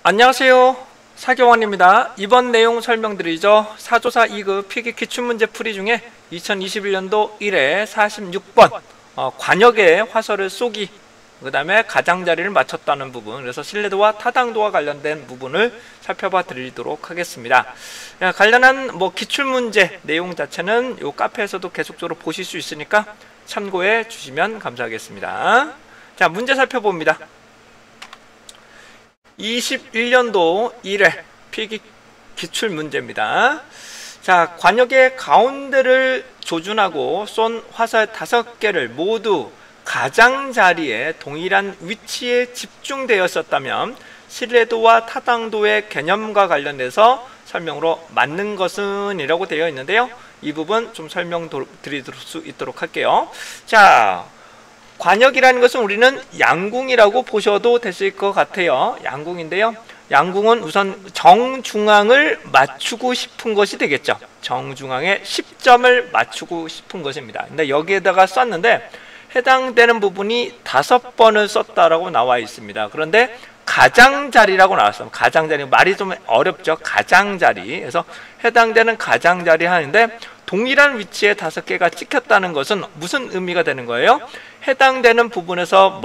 안녕하세요. 사경원입니다. 이번 내용 설명드리죠. 사조사 2급 필기 기출문제 풀이 중에 2021년도 1회 46번 관역에 화살을 쏘기, 그 다음에 가장자리를 맞췄다는 부분, 그래서 신뢰도와 타당도와 관련된 부분을 살펴봐 드리도록 하겠습니다. 관련한 기출문제 내용 자체는 이 카페에서도 계속적으로 보실 수 있으니까 참고해 주시면 감사하겠습니다. 자, 문제 살펴봅니다. 21년도 1회 필기 기출 문제입니다. 자, 관역의 가운데를 조준하고 쏜 화살 5개를 모두 가장자리에 동일한 위치에 집중되었었다면 신뢰도와 타당도의 개념과 관련돼서 설명으로 맞는 것은 이라고 되어 있는데요. 이 부분 좀 설명드릴 수 있도록 할게요. 자, 관역이라는 것은 우리는 양궁이라고 보셔도 되실 것 같아요. 양궁인데요. 양궁은 우선 정중앙을 맞추고 싶은 것이 되겠죠. 정중앙에 10점을 맞추고 싶은 것입니다. 근데 여기에다가 쐈는데 해당되는 부분이 5번을 썼다라고 나와 있습니다. 그런데 가장자리라고 나왔어요. 가장자리, 말이 좀 어렵죠. 가장자리. 그래서 해당되는 가장자리 하는데 동일한 위치에 5개가 찍혔다는 것은 무슨 의미가 되는 거예요? 해당되는 부분에서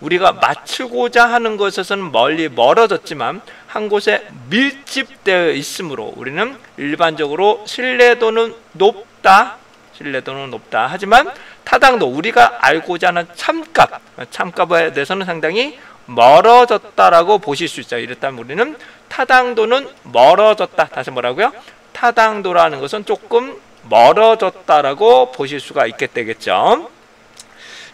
우리가 맞추고자 하는 것에서는 멀리 멀어졌지만 한 곳에 밀집되어 있으므로 우리는 일반적으로 신뢰도는 높다. 하지만 타당도, 우리가 알고자 하는 참값에 대해서는 상당히 멀어졌다라고 보실 수 있죠. 이렇다면 우리는 타당도는 멀어졌다. 다시 뭐라고요? 타당도라는 것은 조금 멀어졌다라고 보실 수가 있게 되겠죠.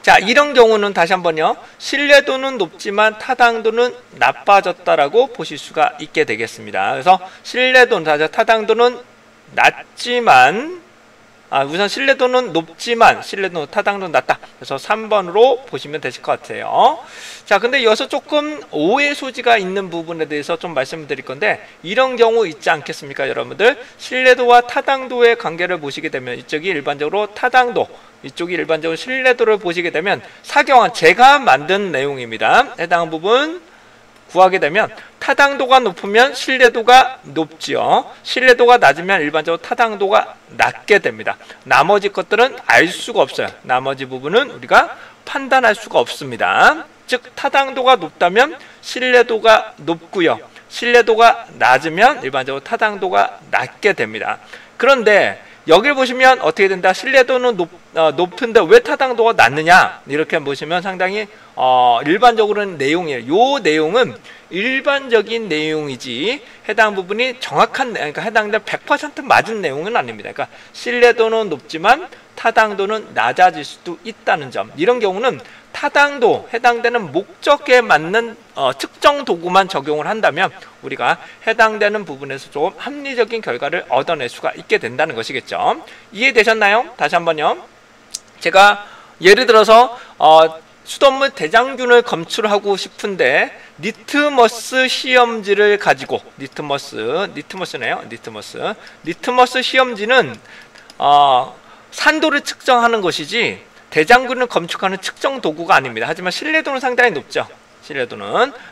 자, 이런 경우는 다시 한번요. 신뢰도는 높지만 타당도는 나빠졌다라고 보실 수가 있게 되겠습니다. 그래서 신뢰도는, 타당도는 낮지만, 우선 신뢰도는 높지만 신뢰도는 타당도는 낮다. 그래서 3번으로 보시면 되실 것 같아요. 자, 근데 여기서 조금 오해 소지가 있는 부분에 대해서 좀 말씀드릴 건데, 이런 경우 있지 않겠습니까, 여러분들? 신뢰도와 타당도의 관계를 보시게 되면 이쪽이 일반적으로 타당도, 이쪽이 일반적으로 신뢰도를 보시게 되면 사경원 제가 만든 내용입니다. 해당 부분 구하게 되면 타당도가 높으면 신뢰도가 높지요. 신뢰도가 낮으면 일반적으로 타당도가 낮게 됩니다. 나머지 것들은 알 수가 없어요. 나머지 부분은 우리가 판단할 수가 없습니다. 즉 타당도가 높다면 신뢰도가 높고요. 신뢰도가 낮으면 일반적으로 타당도가 낮게 됩니다. 그런데 여기를 보시면 어떻게 된다? 신뢰도는 높은데 왜 타당도가 낮느냐? 이렇게 보시면 상당히 일반적으로는 내용이에요. 이 내용은 일반적인 내용이지 해당 부분이 정확한, 그러니까 해당된 100% 맞은 내용은 아닙니다. 그러니까 신뢰도는 높지만 타당도는 낮아질 수도 있다는 점. 이런 경우는 타당도, 해당되는 목적에 맞는 특정 도구만 적용을 한다면 우리가 해당되는 부분에서 조금 합리적인 결과를 얻어낼 수가 있게 된다는 것이겠죠. 이해되셨나요? 다시 한번요. 제가 예를 들어서 수돗물 대장균을 검출하고 싶은데 리트머스 시험지를 가지고, 리트머스네요. 리트머스 시험지는 산도를 측정하는 것이지 대장균을 검출하는 측정 도구가 아닙니다. 하지만 신뢰도는 상당히 높죠.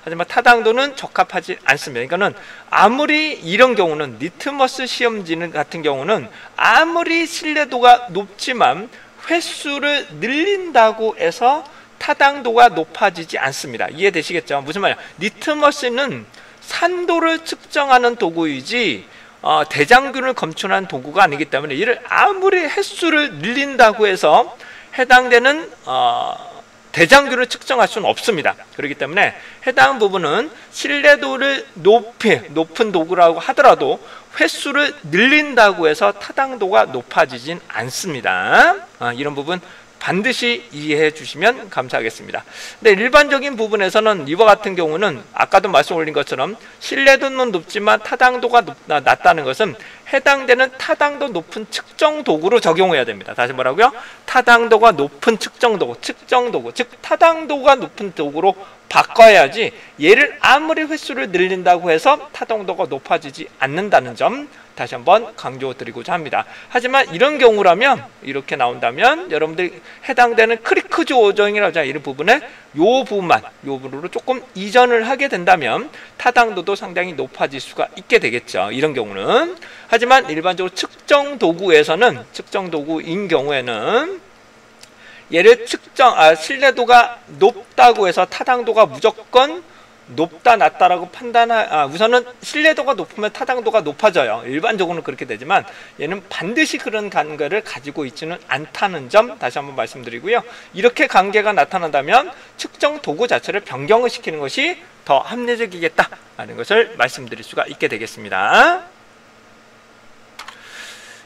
하지만 타당도는 적합하지 않습니다. 그러니까는 아무리 이런 경우는 리트머스 시험지는 같은 경우는 아무리 신뢰도가 높지만 횟수를 늘린다고 해서 타당도가 높아지지 않습니다. 이해되시겠죠? 무슨 말이야? 리트머스는 산도를 측정하는 도구이지 대장균을 검출하는 도구가 아니기 때문에 이를 아무리 횟수를 늘린다고 해서 해당되는 대장균을 측정할 수는 없습니다. 그렇기 때문에 해당 부분은 신뢰도를 높은 도구라고 하더라도 횟수를 늘린다고 해서 타당도가 높아지진 않습니다. 이런 부분 반드시 이해해 주시면 감사하겠습니다. 근데 일반적인 부분에서는 이와 같은 경우는 아까도 말씀 올린 것처럼 신뢰도는 높지만 타당도가 낮다는 것은 해당되는 타당도 높은 측정 도구로 적용해야 됩니다. 다시 뭐라고요? 타당도가 높은 측정 도구, 즉 타당도가 높은 도구로 바꿔야지 얘를 아무리 횟수를 늘린다고 해서 타당도가 높아지지 않는다는 점 다시 한번 강조드리고자 합니다. 하지만 이런 경우라면, 이렇게 나온다면 여러분들이 해당되는 크리크조 오정이라고 하는 이런 부분에 요 부분으로 조금 이전을 하게 된다면 타당도도 상당히 높아질 수가 있게 되겠죠. 이런 경우는. 하지만 일반적으로 측정 도구인 경우에는 얘를 신뢰도가 높다고 해서 타당도가 무조건 높다 낮다라고 우선은 신뢰도가 높으면 타당도가 높아져요. 일반적으로는 그렇게 되지만 얘는 반드시 그런 관계를 가지고 있지는 않다는 점 다시 한번 말씀드리고요. 이렇게 관계가 나타난다면 측정 도구 자체를 변경을 시키는 것이 더 합리적이겠다라는 것을 말씀드릴 수가 있게 되겠습니다.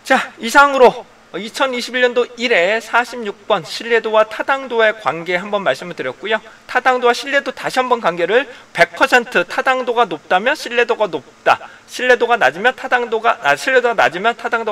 자, 이상으로 2021년도 1회 46번 신뢰도와 타당도의 관계 한번 말씀을 드렸고요. 타당도와 신뢰도 다시 한번 관계를 100% 타당도가 높다면 신뢰도가 높다. 신뢰도가 낮으면 타당도가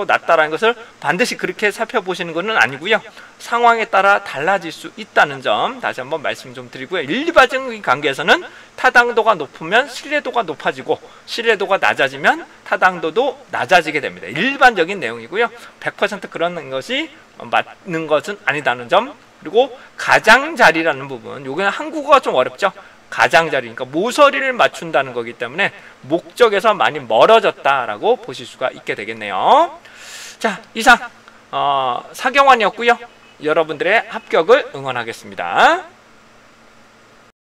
낮다라는 것을 반드시 그렇게 살펴보시는 것은 아니고요. 상황에 따라 달라질 수 있다는 점 다시 한번 말씀 좀 드리고요. 일반적인 관계에서는 타당도가 높으면 신뢰도가 높아지고 신뢰도가 낮아지면 타당도도 낮아지게 됩니다. 일반적인 내용이고요. 100% 그런 것이 맞는 것은 아니다는 점. 그리고 가장자리라는 부분, 요거는 한국어가 좀 어렵죠. 가장자리, 그러니까 모서리를 맞춘다는 거기 때문에 목적에서 많이 멀어졌다라고 보실 수가 있게 되겠네요. 자, 이상 사경환이었고요. 여러분들의 합격을 응원하겠습니다.